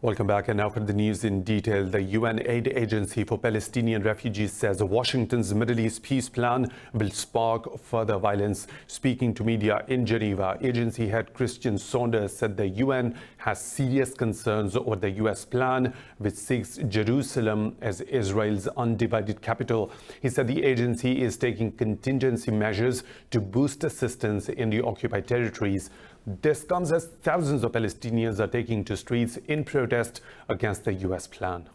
Welcome back. And now for the news in detail. The UN Aid Agency for Palestinian Refugees says Washington's Middle East peace plan will spark further violence. Speaking to media in Geneva, agency head Christian Saunders said the UN has serious concerns over the US plan, which seeks Jerusalem as Israel's undivided capital. He said the agency is taking contingency measures to boost assistance in the occupied territories. This comes as thousands of Palestinians are taking to streets in protest against the US plan.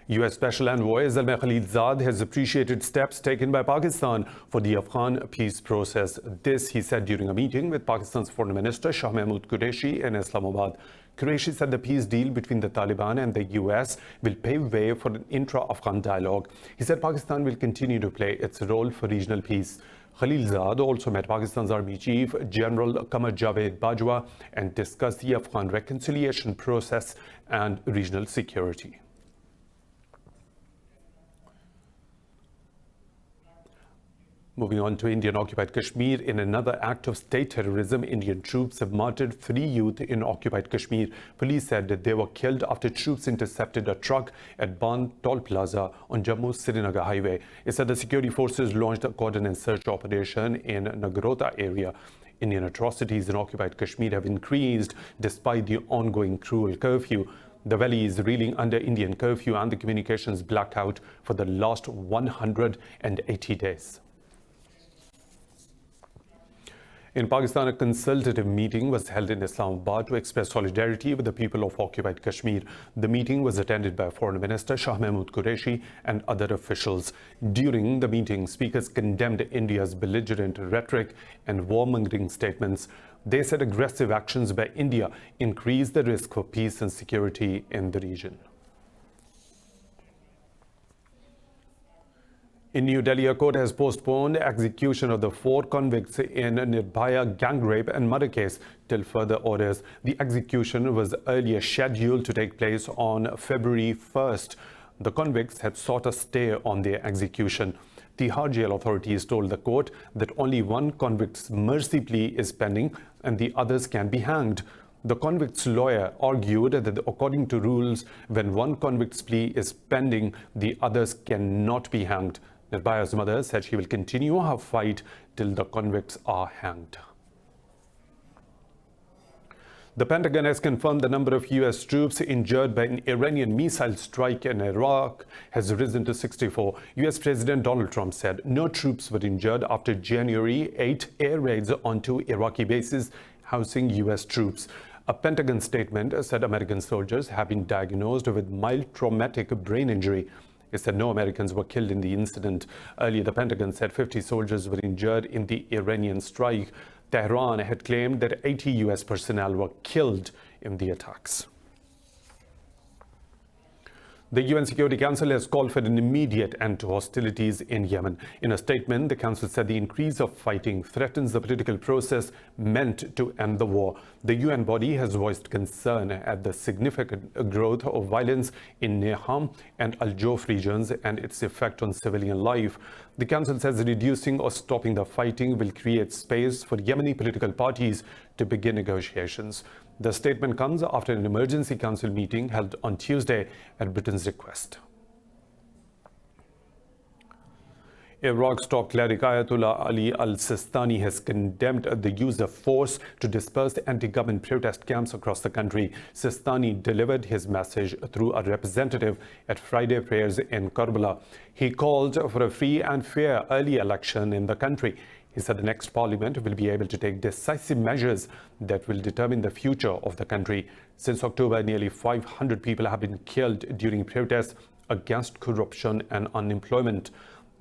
US Special Envoy Zalmay Khalilzad has appreciated steps taken by Pakistan for the Afghan peace process. This he said during a meeting with Pakistan's Foreign Minister Shah Mahmood Qureshi in Islamabad. Qureshi said the peace deal between the Taliban and the US will pave way for an intra-Afghan dialogue. He said Pakistan will continue to play its role for regional peace. Khalilzad also met Pakistan's Army Chief General Qamar Javed Bajwa and discussed the Afghan reconciliation process and regional security. Moving on to Indian Occupied Kashmir, in another act of state terrorism, Indian troops have martyred 3 youth in occupied Kashmir. Police said that they were killed after troops intercepted a truck at Ban Toll Plaza on Jammu-Srinagar highway. It said the security forces launched a cordon and search operation in Nagrota area. Indian atrocities in occupied Kashmir have increased despite the ongoing cruel curfew. The valley is reeling under Indian curfew and the communications blackout for the last 180 days. In Pakistan, a consultative meeting was held in Islamabad to express solidarity with the people of occupied Kashmir. The meeting was attended by Foreign Minister Shah Mahmood Qureshi and other officials. During the meeting, speakers condemned India's belligerent rhetoric and warmongering statements. They said aggressive actions by India increase the risk for peace and security in the region. In New Delhi, a court has postponed execution of the 4 convicts in Nirbhaya gang rape and murder case till further orders. The execution was earlier scheduled to take place on February 1st. The convicts had sought a stay on their execution. Tihar jail authorities told the court that only 1 convict's mercy plea is pending and the others can be hanged. The convict's lawyer argued that according to rules, when 1 convict's plea is pending, the others cannot be hanged. Nirbhaya's mother said she will continue her fight till the convicts are hanged. The Pentagon has confirmed the number of US troops injured by an Iranian missile strike in Iraq has risen to 64. US President Donald Trump said no troops were injured after January 8 air raids onto Iraqi bases housing US troops. A Pentagon statement said American soldiers have been diagnosed with mild traumatic brain injury. It said no Americans were killed in the incident. Earlier, the Pentagon said 50 soldiers were injured in the Iranian strike. Tehran had claimed that 80 US personnel were killed in the attacks. The UN Security Council has called for an immediate end to hostilities in Yemen. In a statement, the Council said the increase of fighting threatens the political process meant to end the war. The UN body has voiced concern at the significant growth of violence in Naham and Al-Jof regions and its effect on civilian life. The Council says reducing or stopping the fighting will create space for Yemeni political parties to begin negotiations. The statement comes after an emergency council meeting held on Tuesday at Britain's request. Iraq's top cleric Ayatollah Ali al-Sistani has condemned the use of force to disperse anti-government protest camps across the country. Sistani delivered his message through a representative at Friday prayers in Karbala. He called for a free and fair early election in the country. He said the next parliament will be able to take decisive measures that will determine the future of the country. Since October, nearly 500 people have been killed during protests against corruption and unemployment.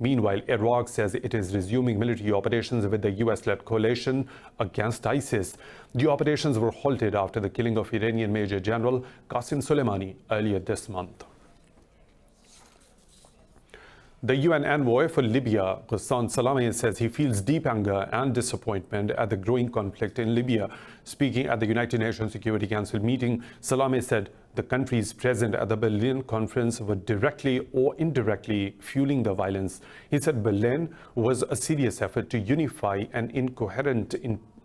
Meanwhile, Iraq says it is resuming military operations with the US-led coalition against ISIS. The operations were halted after the killing of Iranian Major General Qasem Soleimani earlier this month. The UN envoy for Libya, Ghassan Salameh, says he feels deep anger and disappointment at the growing conflict in Libya. Speaking at the United Nations Security Council meeting, Salameh said the countries present at the Berlin conference were directly or indirectly fueling the violence. He said Berlin was a serious effort to unify an incoherent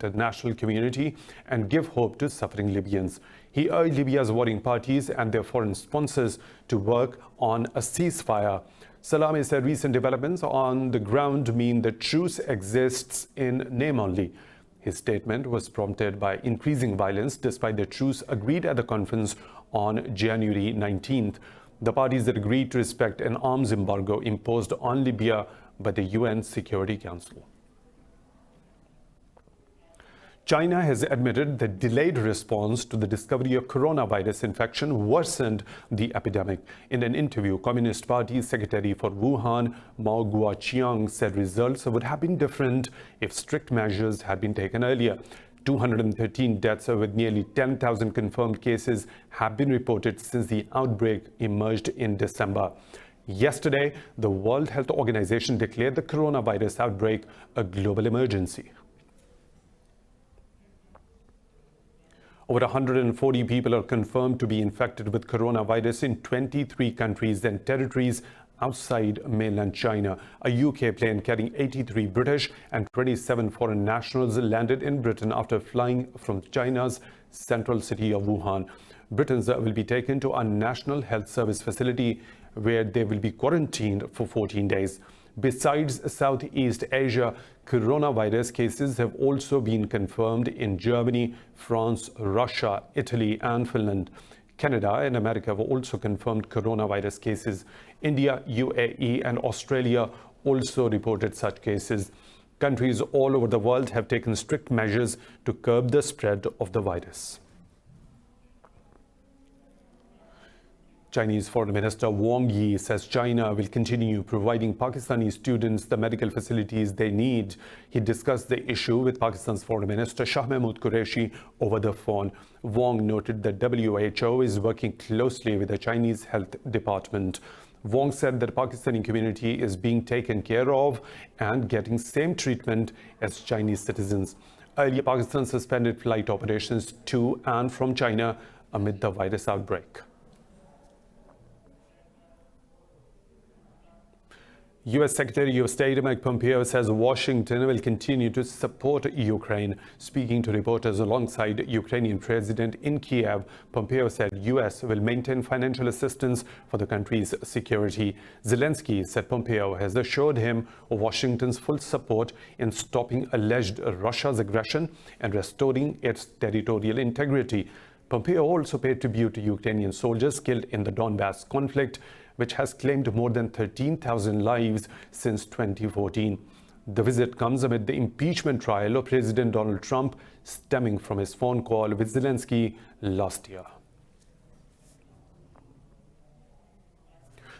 international community and give hope to suffering Libyans. He urged Libya's warring parties and their foreign sponsors to work on a ceasefire. Salami said recent developments on the ground mean the truce exists in name only. His statement was prompted by increasing violence despite the truce agreed at the conference on January 19th. The parties that agreed to respect an arms embargo imposed on Libya by the UN Security Council. China has admitted that delayed response to the discovery of coronavirus infection worsened the epidemic. In an interview, Communist Party Secretary for Wuhan, Mao Guoqiang, said results would have been different if strict measures had been taken earlier. 213 deaths with nearly 10,000 confirmed cases have been reported since the outbreak emerged in December. Yesterday, the World Health Organization declared the coronavirus outbreak a global emergency. Over 140 people are confirmed to be infected with coronavirus in 23 countries and territories outside mainland China. A UK plane carrying 83 British and 27 foreign nationals landed in Britain after flying from China's central city of Wuhan. Britons will be taken to a National Health Service facility where they will be quarantined for 14 days. Besides Southeast Asia, coronavirus cases have also been confirmed in Germany, France, Russia, Italy, and Finland. Canada and America have also confirmed coronavirus cases. India, UAE, and Australia also reported such cases. Countries all over the world have taken strict measures to curb the spread of the virus. Chinese Foreign Minister Wang Yi says China will continue providing Pakistani students the medical facilities they need. He discussed the issue with Pakistan's Foreign Minister Shah Mahmood Qureshi over the phone. Wang noted that WHO is working closely with the Chinese Health Department. Wang said that the Pakistani community is being taken care of and getting same treatment as Chinese citizens. Earlier, Pakistan suspended flight operations to and from China amid the virus outbreak. U.S. Secretary of State Mike Pompeo says Washington will continue to support Ukraine. Speaking to reporters alongside Ukrainian President in Kiev, Pompeo said U.S. will maintain financial assistance for the country's security. Zelensky said Pompeo has assured him of Washington's full support in stopping alleged Russia's aggression and restoring its territorial integrity. Pompeo also paid tribute to Ukrainian soldiers killed in the Donbass conflict, which has claimed more than 13,000 lives since 2014. The visit comes amid the impeachment trial of President Donald Trump, stemming from his phone call with Zelensky last year.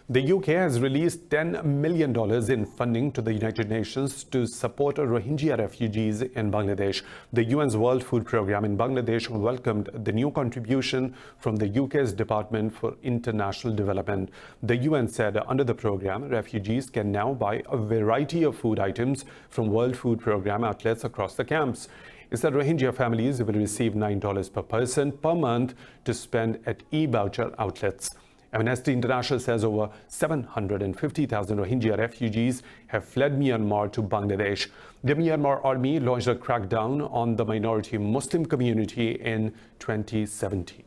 The UK has released $10 million in funding to the United Nations to support Rohingya refugees in Bangladesh. The UN's World Food Programme in Bangladesh welcomed the new contribution from the UK's Department for International Development. The UN said under the programme, refugees can now buy a variety of food items from World Food Programme outlets across the camps. It said Rohingya families will receive $9 per person per month to spend at e-voucher outlets. Amnesty International says over 750,000 Rohingya refugees have fled Myanmar to Bangladesh. The Myanmar army launched a crackdown on the minority Muslim community in 2017.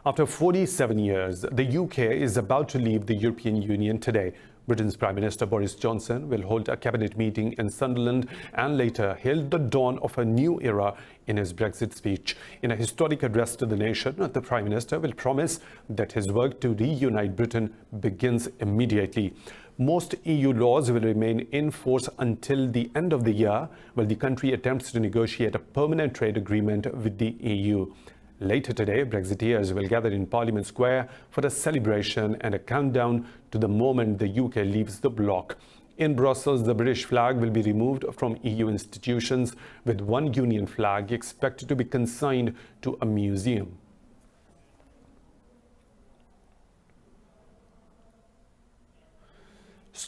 After 47 years, the UK is about to leave the European Union today. Britain's Prime Minister Boris Johnson will hold a cabinet meeting in Sunderland and later hail the dawn of a new era in his Brexit speech. In a historic address to the nation, the Prime Minister will promise that his work to reunite Britain begins immediately. Most EU laws will remain in force until the end of the year, while the country attempts to negotiate a permanent trade agreement with the EU. Later today, Brexiteers will gather in Parliament Square for a celebration and a countdown to the moment the UK leaves the bloc. In Brussels, the British flag will be removed from EU institutions, with one union flag expected to be consigned to a museum.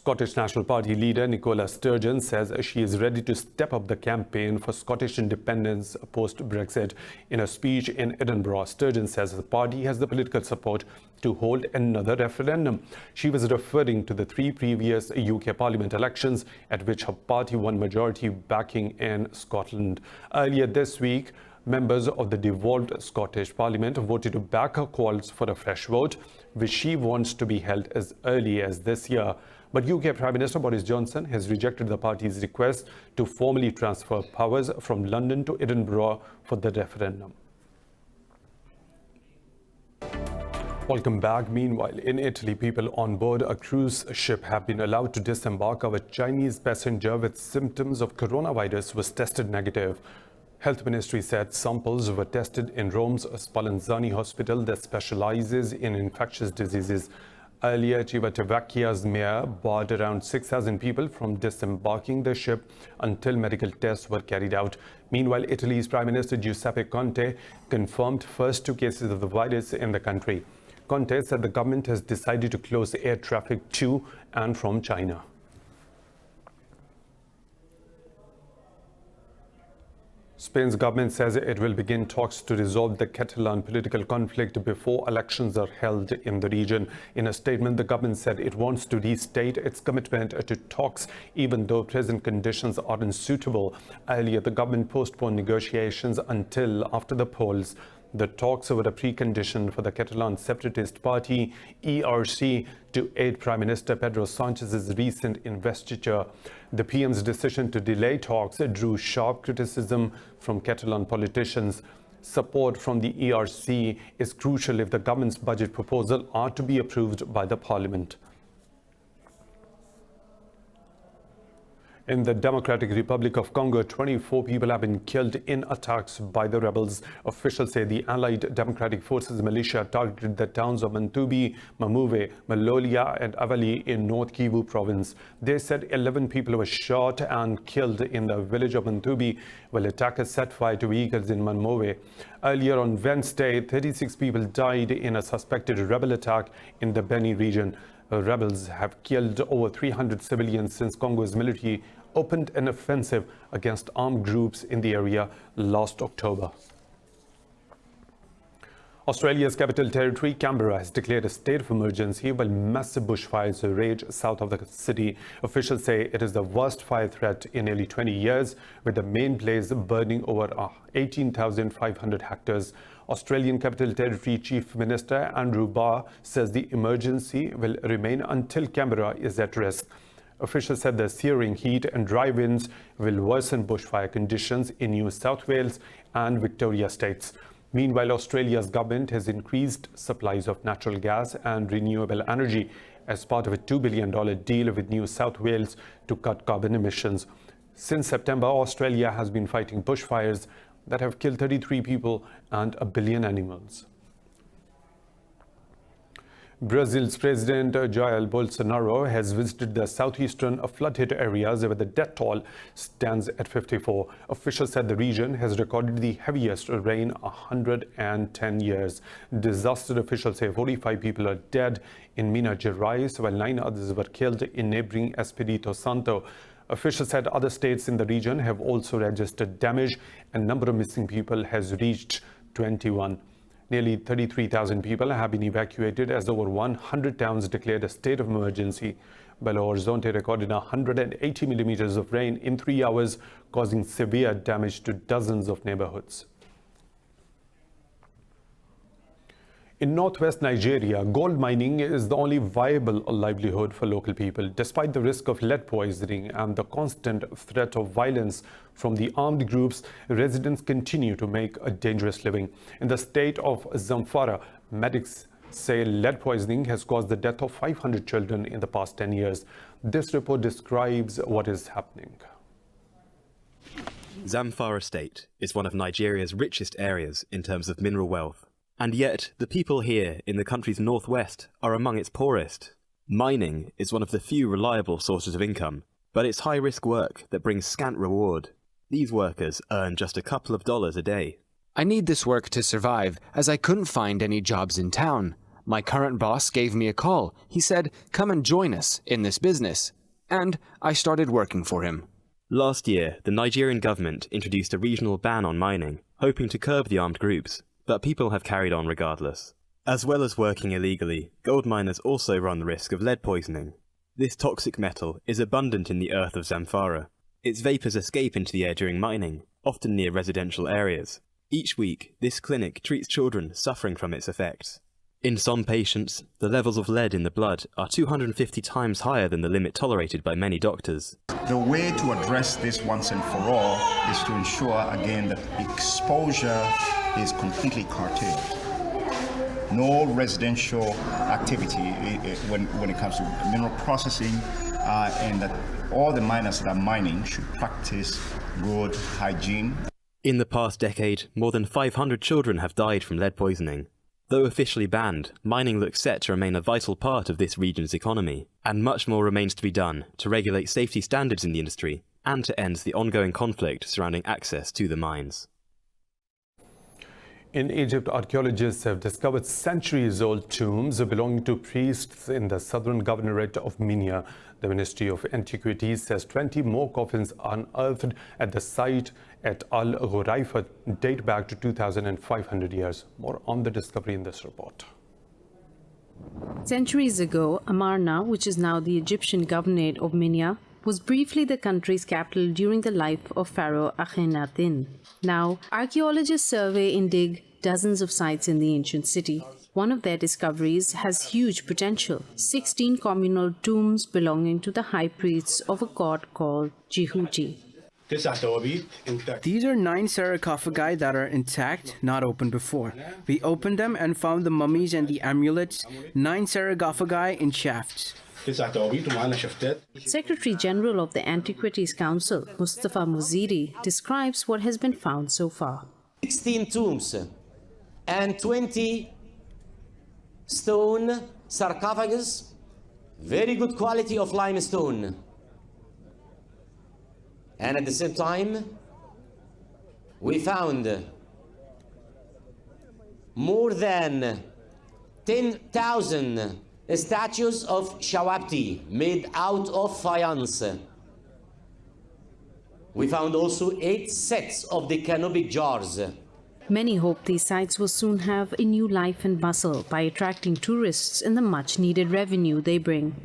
Scottish National Party leader Nicola Sturgeon says she is ready to step up the campaign for Scottish independence post-Brexit. In a speech in Edinburgh, Sturgeon says the party has the political support to hold another referendum. She was referring to the 3 previous UK Parliament elections at which her party won majority backing in Scotland. Earlier this week, members of the devolved Scottish Parliament voted to back her calls for a fresh vote, which she wants to be held as early as this year. But UK Prime Minister Boris Johnson has rejected the party's request to formally transfer powers from London to Edinburgh for the referendum. Welcome back. Meanwhile, in Italy, people on board a cruise ship have been allowed to disembark. A Chinese passenger with symptoms of coronavirus was tested negative. Health Ministry said samples were tested in Rome's Spallanzani hospital that specializes in infectious diseases. Earlier, Civitavecchia's mayor barred around 6,000 people from disembarking the ship until medical tests were carried out. Meanwhile, Italy's Prime Minister Giuseppe Conte confirmed first 2 cases of the virus in the country. Conte said the government has decided to close air traffic to and from China. Spain's government says it will begin talks to resolve the Catalan political conflict before elections are held in the region. In a statement, the government said it wants to restate its commitment to talks, even though present conditions are unsuitable. Earlier, the government postponed negotiations until after the polls. The talks were a precondition for the Catalan separatist party, ERC, to aid Prime Minister Pedro Sanchez's recent investiture. The PM's decision to delay talks drew sharp criticism from Catalan politicians. Support from the ERC is crucial if the government's budget proposal are to be approved by the parliament. In the Democratic Republic of Congo, 24 people have been killed in attacks by the rebels. Officials say the Allied Democratic Forces militia targeted the towns of Mantubi, Mamouve, Malolia and Avali in North Kivu province. They said 11 people were shot and killed in the village of Mantubi, while attackers set fire to vehicles in Mamouve. Earlier on Wednesday, 36 people died in a suspected rebel attack in the Beni region. Rebels have killed over 300 civilians since Congo's military opened an offensive against armed groups in the area last October. Australia's capital territory, Canberra, has declared a state of emergency while massive bushfires rage south of the city. Officials say it is the worst fire threat in nearly 20 years, with the main blaze burning over 18,500 hectares. Australian Capital Territory Chief Minister Andrew Barr says the emergency will remain until Canberra is at rest. Officials said the searing heat and dry winds will worsen bushfire conditions in New South Wales and Victoria states. Meanwhile, Australia's government has increased supplies of natural gas and renewable energy as part of a $2 billion deal with New South Wales to cut carbon emissions. Since September, Australia has been fighting bushfires that have killed 33 people and 1 billion animals. Brazil's President Jair Bolsonaro has visited the southeastern flood-hit areas where the death toll stands at 54. Officials said the region has recorded the heaviest rain in 110 years. Disaster officials say 45 people are dead in Minas Gerais, while 9 others were killed in neighboring Espírito Santo. Officials said other states in the region have also registered damage, and number of missing people has reached 21. Nearly 33,000 people have been evacuated as over 100 towns declared a state of emergency. Belo Horizonte recorded 180 millimeters of rain in 3 hours, causing severe damage to dozens of neighborhoods. In northwest Nigeria, gold mining is the only viable livelihood for local people. Despite the risk of lead poisoning and the constant threat of violence from the armed groups, residents continue to make a dangerous living. In the state of Zamfara, medics say lead poisoning has caused the death of 500 children in the past 10 years. This report describes what is happening. Zamfara State is one of Nigeria's richest areas in terms of mineral wealth. And yet, the people here in the country's northwest are among its poorest. Mining is one of the few reliable sources of income, but it's high-risk work that brings scant reward. These workers earn just a couple of dollars a day. I need this work to survive, as I couldn't find any jobs in town. My current boss gave me a call. He said, "Come and join us in this business." And I started working for him. Last year, the Nigerian government introduced a regional ban on mining, hoping to curb the armed groups, but people have carried on regardless. As well as working illegally, gold miners also run the risk of lead poisoning. This toxic metal is abundant in the earth of Zamfara. Its vapours escape into the air during mining, often near residential areas. Each week, this clinic treats children suffering from its effects. In some patients, the levels of lead in the blood are 250 times higher than the limit tolerated by many doctors. The way to address this once and for all is to ensure, again, that exposure is completely curtailed. No residential activity when it comes to mineral processing, and that all the miners that are mining should practice good hygiene. In the past decade, more than 500 children have died from lead poisoning. Though officially banned, mining looks set to remain a vital part of this region's economy, and much more remains to be done to regulate safety standards in the industry and to end the ongoing conflict surrounding access to the mines. In Egypt, archaeologists have discovered centuries-old tombs belonging to priests in the southern governorate of Minya. The Ministry of Antiquities says 20 more coffins unearthed at the site at Al-Ghuraifa date back to 2,500 years. More on the discovery in this report. Centuries ago, Amarna, which is now the Egyptian governorate of Minya, was briefly the country's capital during the life of Pharaoh Akhenaten. Now, archaeologists survey and dig dozens of sites in the ancient city. One of their discoveries has huge potential: 16 communal tombs belonging to the high priests of a god called Jehuti. These are 9 sarcophagi that are intact, not opened before. We opened them and found the mummies and the amulets, 9 sarcophagi in shafts. Secretary General of the Antiquities Council, Mustafa Muziri, describes what has been found so far. 16 tombs and 20 stone sarcophagus, very good quality of limestone. And at the same time, we found more than 10,000 statues of Shawabti made out of faience. We found also 8 sets of the canopic jars. Many hope these sites will soon have a new life and bustle by attracting tourists and the much-needed revenue they bring.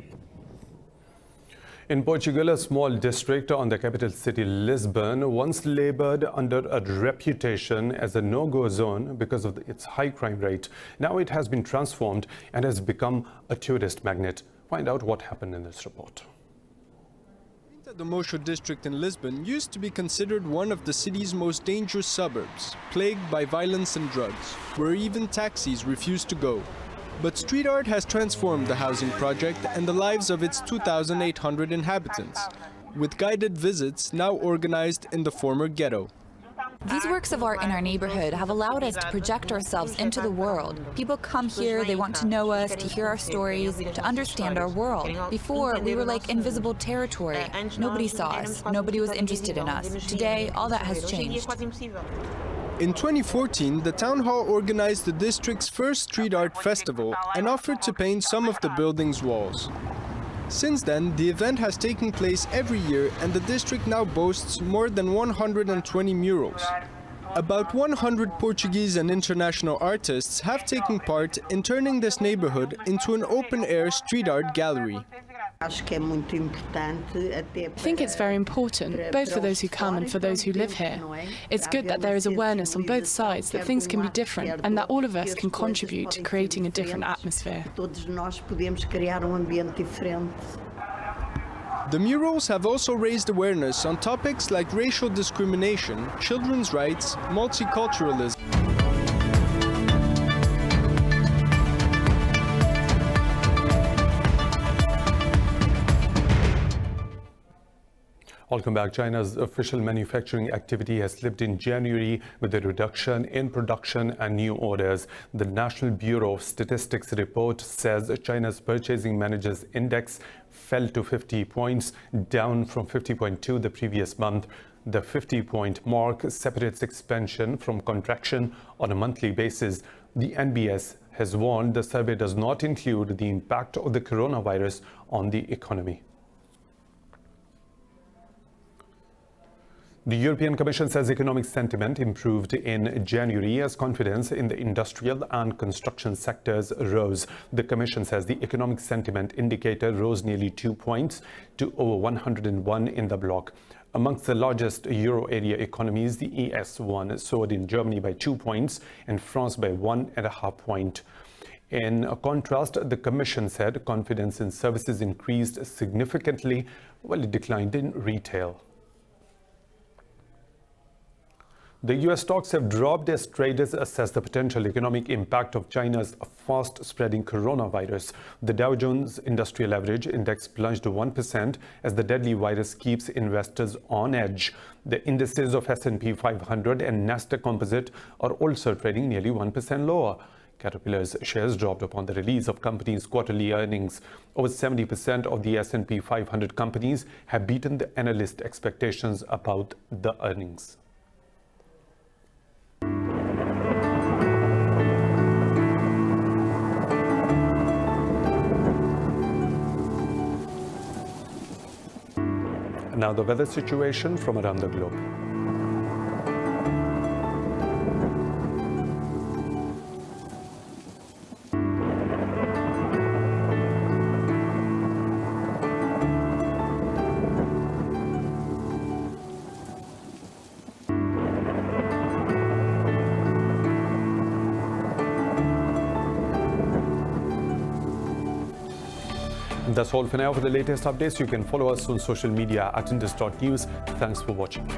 In Portugal, a small district on the capital city Lisbon once labored under a reputation as a no-go zone because of its high crime rate. Now it has been transformed and has become a tourist magnet. Find out what happened in this report. The Mocho district in Lisbon used to be considered one of the city's most dangerous suburbs, plagued by violence and drugs, where even taxis refused to go. But street art has transformed the housing project and the lives of its 2,800 inhabitants, with guided visits now organized in the former ghetto. These works of art in our neighborhood have allowed us to project ourselves into the world. People come here, they want to know us, to hear our stories, to understand our world. Before, we were like invisible territory. Nobody saw us. Nobody was interested in us. Today, all that has changed. In 2014, the town hall organized the district's first street art festival and offered to paint some of the building's walls. Since then, the event has taken place every year and the district now boasts more than 120 murals. About 100 Portuguese and international artists have taken part in turning this neighborhood into an open-air street art gallery. I think it's very important, both for those who come and for those who live here. It's good that there is awareness on both sides that things can be different and that all of us can contribute to creating a different atmosphere. The murals have also raised awareness on topics like racial discrimination, children's rights, multiculturalism. Welcome back. China's official manufacturing activity has slipped in January with a reduction in production and new orders. The National Bureau of Statistics report says China's Purchasing Managers Index fell to 50 points, down from 50.2 the previous month. The 50-point mark separates expansion from contraction on a monthly basis. The NBS has warned the survey does not include the impact of the coronavirus on the economy. The European Commission says economic sentiment improved in January as confidence in the industrial and construction sectors rose. The Commission says the economic sentiment indicator rose nearly 2 points to over 101 in the bloc. Amongst the largest euro area economies, the ES1 soared in Germany by 2 points and France by 1.5 points. In contrast, the Commission said confidence in services increased significantly while it declined in retail. The US stocks have dropped as traders assess the potential economic impact of China's fast-spreading coronavirus. The Dow Jones Industrial Average Index plunged 1% as the deadly virus keeps investors on edge. The indices of S&P 500 and Nasdaq Composite are also trading nearly 1% lower. Caterpillar's shares dropped upon the release of company's quarterly earnings. Over 70% of the S&P 500 companies have beaten the analyst expectations about the earnings. Now the weather situation from around the globe. That's all for now. For the latest updates, you can follow us on social media at Indus.news. Thanks for watching.